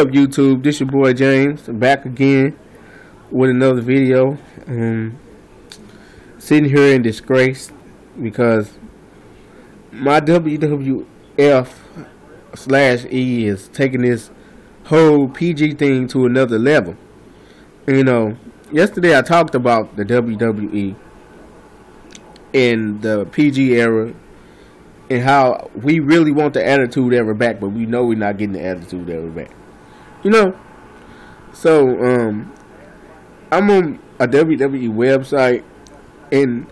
Up YouTube, this your boy James, back again with another video. Sitting here in disgrace because my WWF/E is taking this whole PG thing to another level. Yesterday I talked about the WWE in the PG era and how we really want the Attitude Era back, but we know we're not getting the Attitude Era back. So I'm on a WWE website, and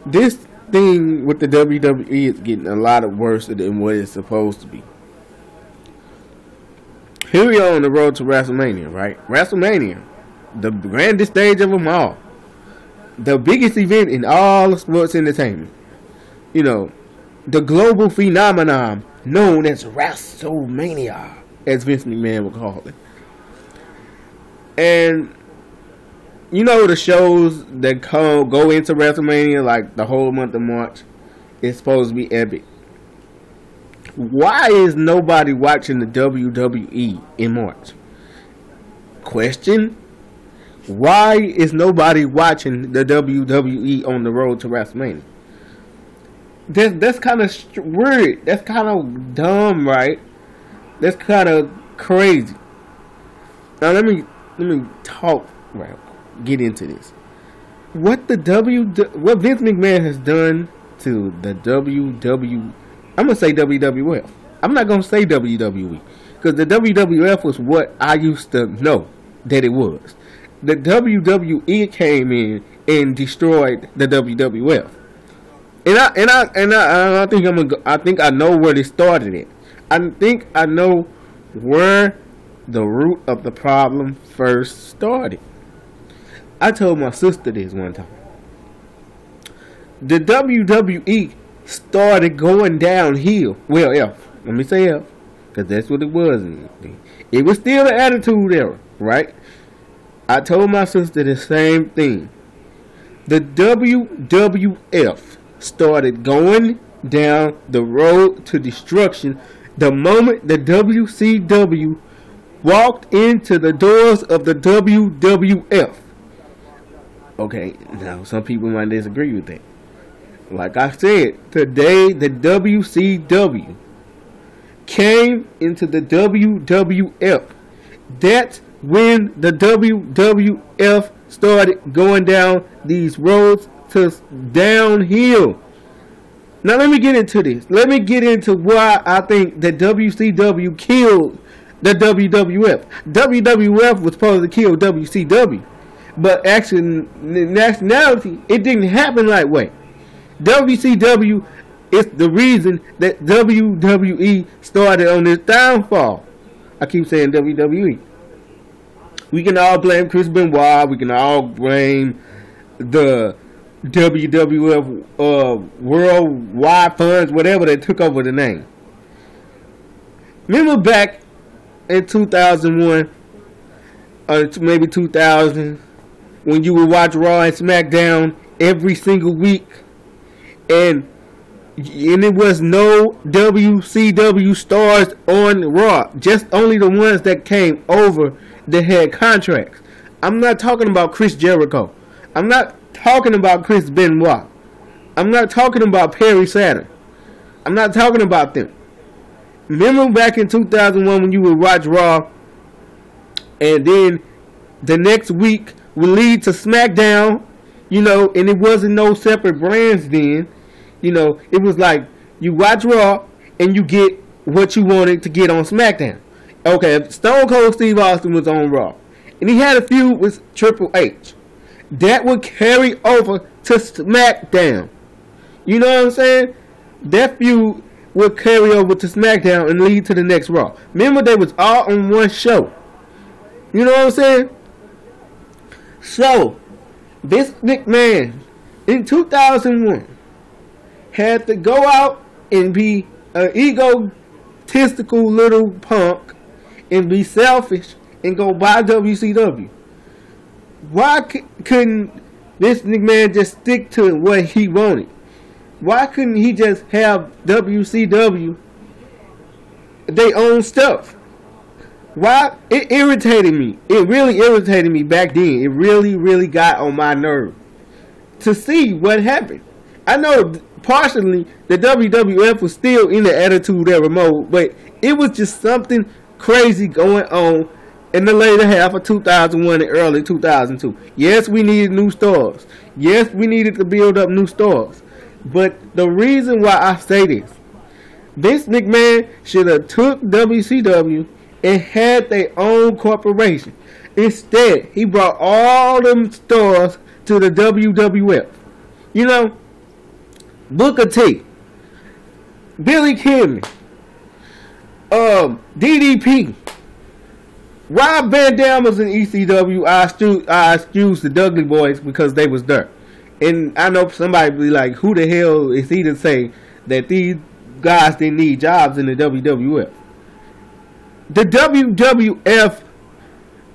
this thing with the WWE is getting a lot worse than what it's supposed to be. Here we are on the road to WrestleMania, right? WrestleMania, the grandest stage of them all, the biggest event in all of sports entertainment. The global phenomenon known as WrestleMania, as Vince McMahon would call it. And the shows that go into WrestleMania, like the whole month of March, is supposed to be epic. Why is nobody watching the WWE in March? Question: why is nobody watching the WWE on the road to WrestleMania? That's kind of weird. That's kind of dumb, right? That's kind of crazy. Now let me talk. Right, get into this. What Vince McMahon has done to the I'm gonna say WWF. I'm not gonna say WWE, because the WWF was what I used to know that it was. The WWE came in and destroyed the WWF, and I think I know where they started it. I think I know where the root of the problem first started. I told my sister this one time. The WWE started going downhill. Well, let me say F, because that's what it was. It was still the Attitude Era, right? I told my sister the same thing. The WWF started going down the road to destruction the moment the WCW walked into the doors of the WWF. Okay, now some people might disagree with that. Like I said, today the WCW came into the WWF. That's when the WWF started going down these roads to downhill. Now let me get into this. Let me get into why I think that WCW killed the WWF. WWF was supposed to kill WCW, but actually, in nationality, it didn't happen that way. WCW is the reason that WWE started on this downfall. I keep saying WWE. We can all blame Chris Benoit. We can all blame the WWF worldwide funds, whatever they took over the name. Remember back in 2001 or maybe 2000, when you would watch Raw and SmackDown every single week, and it was no WCW stars on Raw, just only the ones that came over that had contracts. I'm not talking about Chris Jericho. I'm not talking about Chris Benoit. I'm not talking about Perry Saturn. I'm not talking about them. Remember back in 2001 when you would watch Raw, and then the next week would lead to SmackDown, and it wasn't no separate brands then. It was like you watch Raw and you get what you wanted to get on SmackDown. Okay, Stone Cold Steve Austin was on Raw, and he had a feud with Triple H. That would carry over to SmackDown. You know what I'm saying? That feud would carry over to SmackDown and lead to the next Raw. Remember, they was all on one show. You know what I'm saying? So, Vince McMahon in 2001 had to go out and be an egotistical little punk and be selfish and go buy WCW. Why couldn't Vince McMahon just stick to what he wanted? Why couldn't he just have WCW their own stuff? Why? It irritated me. It really irritated me back then. It really, really got on my nerve to see what happened. I know partially the WWF was still in the Attitude Era mode, but it was just something crazy going on in the later half of 2001 and early 2002. Yes, we needed new stars. Yes, we needed to build up new stars. But the reason why I say this, Vince McMahon should have took WCW and had their own corporation. Instead, he brought all them stars to the WWF. You know, Booker T, Billy Kidman, DDP, Rob Van Dam was in ECW. I excuse the Dudley Boys because they was there. And I know somebody be like, who the hell is he to say that these guys didn't need jobs in the WWF? The WWF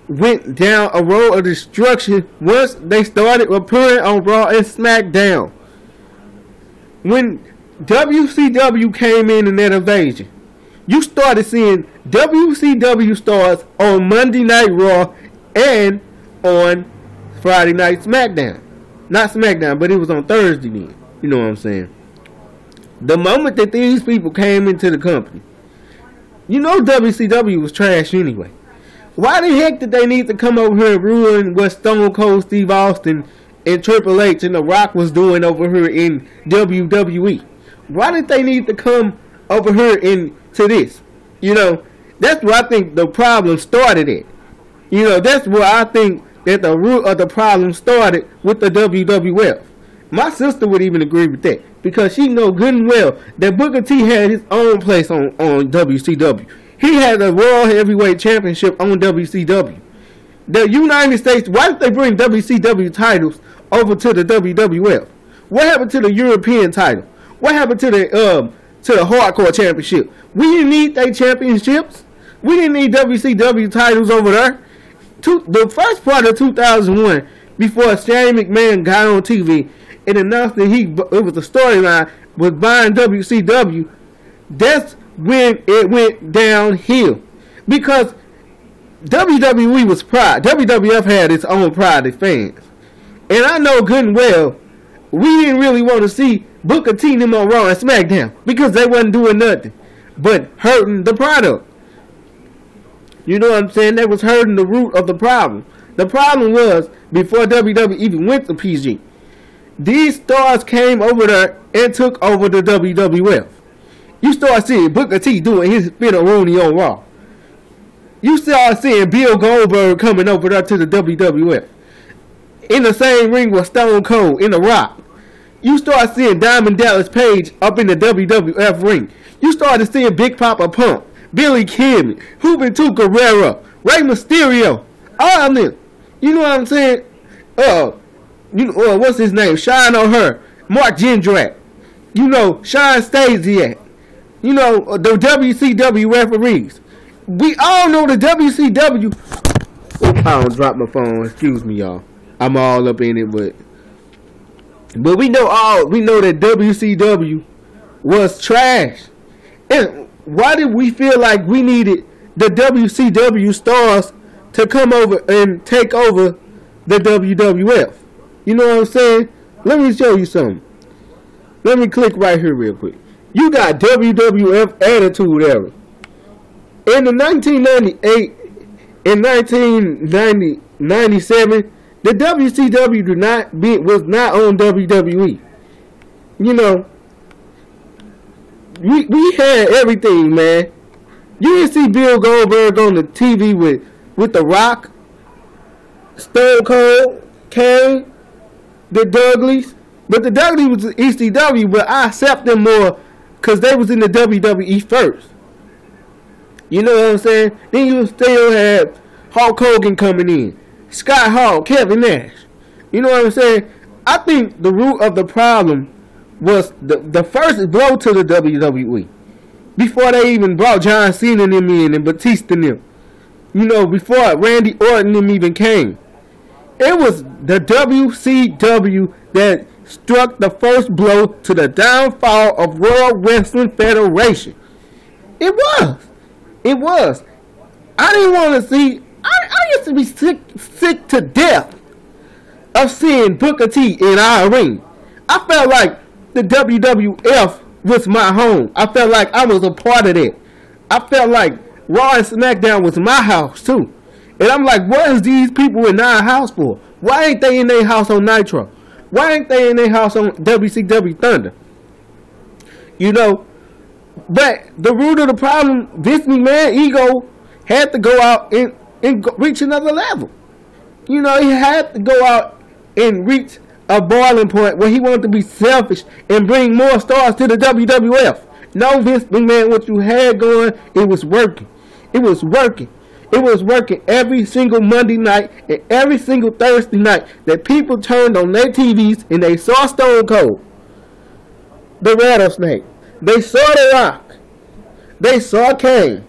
went down a road of destruction once they started appearing on Raw and SmackDown. When WCW came in that invasion, you started seeing WCW stars on Monday Night Raw and on Friday Night SmackDown. Not SmackDown, but it was on Thursday then. You know what I'm saying? The moment that these people came into the company, you know WCW was trash anyway. Why the heck did they need to come over here and ruin what Stone Cold Steve Austin and Triple H and The Rock was doing over here in WWE? Why did they need to come over here into this? You know, that's where I think the problem started at. You know, that's where I think that the root of the problem started with the WWF. My sister would even agree with that because she know good and well that Booker T had his own place on WCW. He had a World Heavyweight Championship on WCW. The United States, why did they bring WCW titles over to the WWF? What happened to the European title? What happened to the Hardcore Championship? We didn't need their championships. We didn't need WCW titles over there. The first part of 2001, before Shane McMahon got on TV and announced that it was a storyline was buying WCW, that's when it went downhill. Because WWE was pride. WWF had its own pride of fans. And I know good and well, we didn't really want to see Booker T and them on Raw and SmackDown because they wasn't doing nothing but hurting the product. You know what I'm saying? That was hurting the root of the problem. The problem was, before WWE even went to PG, these stars came over there and took over the WWF. You start seeing Booker T doing his spin-a-rooney on Raw. You start seeing Bill Goldberg coming over there to the WWF. In the same ring with Stone Cold in The Rock. You start seeing Diamond Dallas Page up in the WWF ring. You started seeing Big Papa Pump, Billy Kidman, Juventud Guerrero, Rey Mysterio, all of them. You know what I'm saying? What's his name? Shine on her, Mark Jindrak. You know, Sean Stasiak. You know, the WCW referees. We all know the WCW. I don't drop my phone. Excuse me, y'all. I'm all up in it, but we know that WCW was trash. And why did we feel like we needed the WCW stars to come over and take over the WWF? You know what I'm saying? Let me show you something. Let me click right here real quick. You got WWF Attitude Era. In the 1998 and 1997, the WCW was not on WWE. You know, we had everything, man. You didn't see Bill Goldberg on the TV with The Rock, Stone Cold, Kane, the Dudleys. But the Dudleys was ECW, but I accept them more because they was in the WWE first. You know what I'm saying? Then you still had Hulk Hogan coming in, Scott Hall, Kevin Nash. You know what I'm saying? I think the root of the problem was the first blow to the WWE. Before they even brought John Cena and them in and Batista and them. You know, before Randy Orton and them even came. It was the WCW that struck the first blow to the downfall of World Wrestling Federation. It was. I didn't want to see. I used to be sick to death of seeing Booker T in our ring. I felt like the WWF was my home. I felt like I was a part of that. I felt like Raw and SmackDown was my house too. And I'm like, what is these people in our house for? Why ain't they in their house on Nitro? Why ain't they in their house on WCW Thunder? You know, but the root of the problem, Vince McMahon ego had to go out and reach another level. You know, he had to go out and reach a boiling point where he wanted to be selfish and bring more stars to the WWF. No, Vince McMahon, what you had going, it was working. It was working. It was working every single Monday night and every single Thursday night that people turned on their TVs and they saw Stone Cold, the Rattlesnake. They saw The Rock. They saw Kane.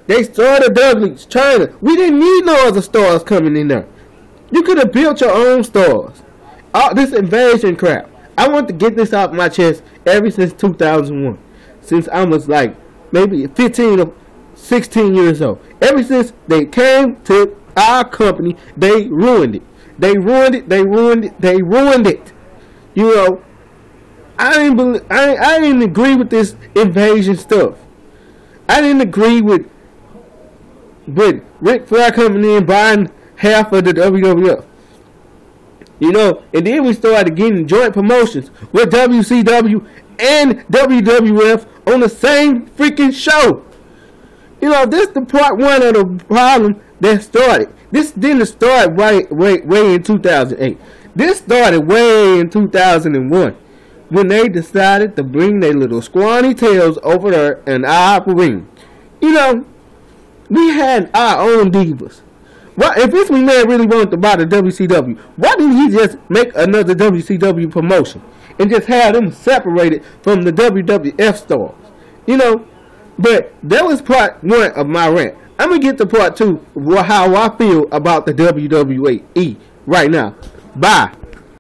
They saw the Dudleys, China. We didn't need no other stars coming in there. You could have built your own stars. All this invasion crap. I want to get this off my chest ever since 2001. Since I was like maybe 15 or 16 years old. Ever since they came to our company, they ruined it. They ruined it. They ruined it. They ruined it. You know, I didn't agree with this invasion stuff. I didn't agree with Ric Flair coming in buying half of the WWF. You know, and then we started getting joint promotions with WCW and WWF on the same freaking show. You know, this is the part one of the problem that started. This didn't start way in 2008. This started way in 2001 when they decided to bring their little scrawny tails over there in our ring. You know, we had our own divas. Why, if Vince McMahon really wanted to buy the WCW, why didn't he just make another WCW promotion and just have them separated from the WWF stars? You know, but that was part one of my rant. I'm going to get to part two, how I feel about the WWE right now. Bye.